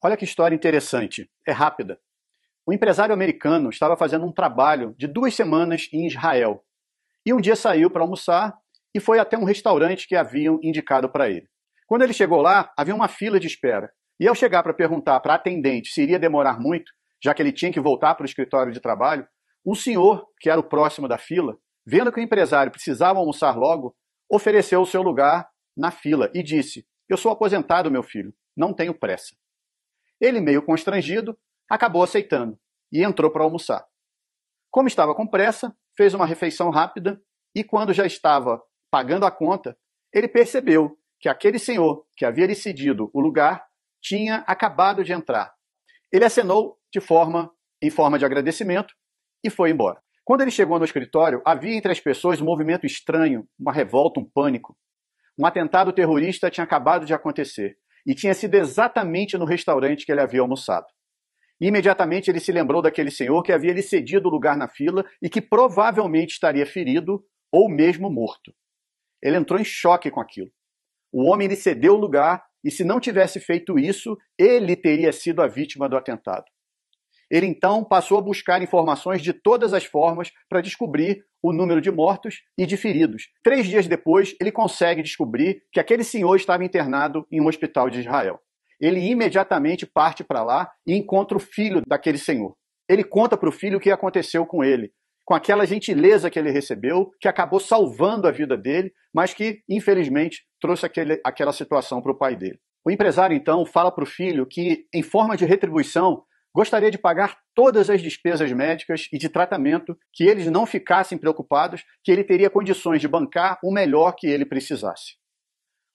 Olha que história interessante, é rápida. Um empresário americano estava fazendo um trabalho de 2 semanas em Israel. E um dia saiu para almoçar e foi até um restaurante que haviam indicado para ele. Quando ele chegou lá, havia uma fila de espera. E ao chegar para perguntar para a atendente se iria demorar muito, já que ele tinha que voltar para o escritório de trabalho, um senhor, que era o próximo da fila, vendo que o empresário precisava almoçar logo, ofereceu o seu lugar na fila e disse: "Eu sou aposentado, meu filho, não tenho pressa." Ele, meio constrangido, acabou aceitando e entrou para almoçar. Como estava com pressa, fez uma refeição rápida e, quando já estava pagando a conta, ele percebeu que aquele senhor que havia lhe cedido o lugar tinha acabado de entrar. Ele acenou em forma de agradecimento e foi embora. Quando ele chegou no escritório, havia entre as pessoas um movimento estranho, uma revolta, um pânico. Um atentado terrorista tinha acabado de acontecer e tinha sido exatamente no restaurante que ele havia almoçado. Imediatamente ele se lembrou daquele senhor que havia lhe cedido o lugar na fila e que provavelmente estaria ferido ou mesmo morto. Ele entrou em choque com aquilo. O homem lhe cedeu o lugar e, se não tivesse feito isso, ele teria sido a vítima do atentado. Ele então passou a buscar informações de todas as formas para descobrir o número de mortos e de feridos. 3 dias depois, ele consegue descobrir que aquele senhor estava internado em um hospital de Israel. Ele imediatamente parte para lá e encontra o filho daquele senhor. Ele conta para o filho o que aconteceu com ele, com aquela gentileza que ele recebeu, que acabou salvando a vida dele, mas que, infelizmente, trouxe aquela situação para o pai dele. O empresário, então, fala para o filho que, em forma de retribuição, gostaria de pagar todas as despesas médicas e de tratamento, que eles não ficassem preocupados, que ele teria condições de bancar o melhor que ele precisasse.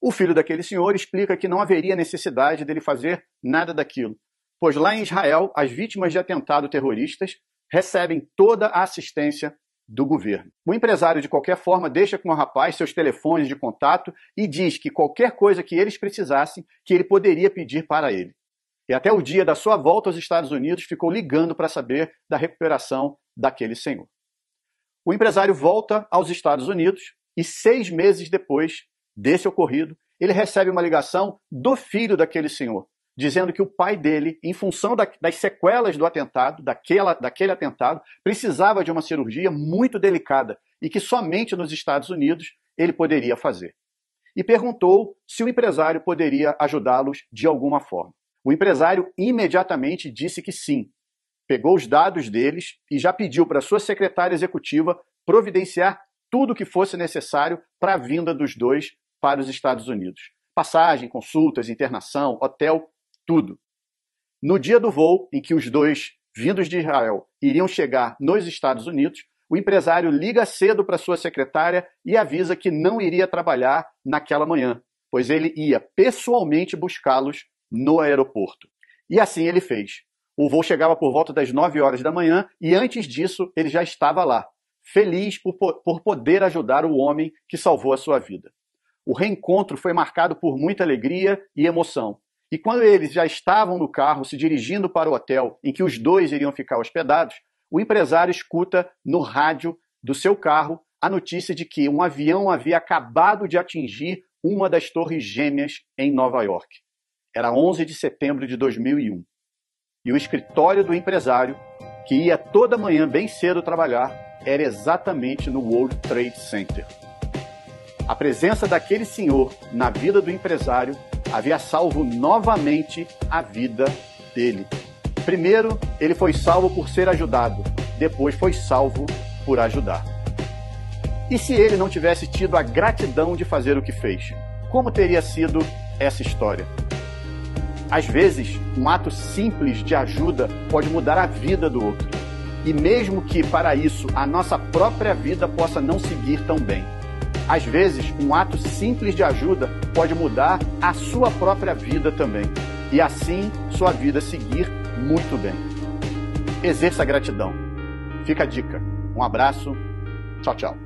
O filho daquele senhor explica que não haveria necessidade dele fazer nada daquilo, pois lá em Israel, as vítimas de atentado terroristas recebem toda a assistência do governo. O empresário, de qualquer forma, deixa com o rapaz seus telefones de contato e diz que qualquer coisa que eles precisassem, que ele poderia pedir para ele. E até o dia da sua volta aos Estados Unidos ficou ligando para saber da recuperação daquele senhor. O empresário volta aos Estados Unidos e 6 meses depois desse ocorrido, ele recebe uma ligação do filho daquele senhor, dizendo que o pai dele, em função das sequelas do atentado, daquele atentado, precisava de uma cirurgia muito delicada e que somente nos Estados Unidos ele poderia fazer. E perguntou se o empresário poderia ajudá-los de alguma forma. O empresário imediatamente disse que sim. Pegou os dados deles e já pediu para sua secretária executiva providenciar tudo o que fosse necessário para a vinda dos dois para os Estados Unidos. Passagem, consultas, internação, hotel, tudo. No dia do voo em que os dois, vindos de Israel, iriam chegar nos Estados Unidos, o empresário liga cedo para sua secretária e avisa que não iria trabalhar naquela manhã, pois ele ia pessoalmente buscá-los no aeroporto. E assim ele fez. O voo chegava por volta das 9 horas da manhã e antes disso ele já estava lá, feliz por poder ajudar o homem que salvou a sua vida. O reencontro foi marcado por muita alegria e emoção. E quando eles já estavam no carro se dirigindo para o hotel em que os dois iriam ficar hospedados, o empresário escuta no rádio do seu carro a notícia de que um avião havia acabado de atingir uma das torres gêmeas em Nova York. Era 11 de setembro de 2001. E o escritório do empresário, que ia toda manhã bem cedo trabalhar, era exatamente no World Trade Center. A presença daquele senhor na vida do empresário havia salvo novamente a vida dele. Primeiro, ele foi salvo por ser ajudado. Depois foi salvo por ajudar. E se ele não tivesse tido a gratidão de fazer o que fez? Como teria sido essa história? Às vezes, um ato simples de ajuda pode mudar a vida do outro. E mesmo que, para isso, a nossa própria vida possa não seguir tão bem. Às vezes, um ato simples de ajuda pode mudar a sua própria vida também. E assim, sua vida seguir muito bem. Exerça a gratidão. Fica a dica. Um abraço. Tchau, tchau.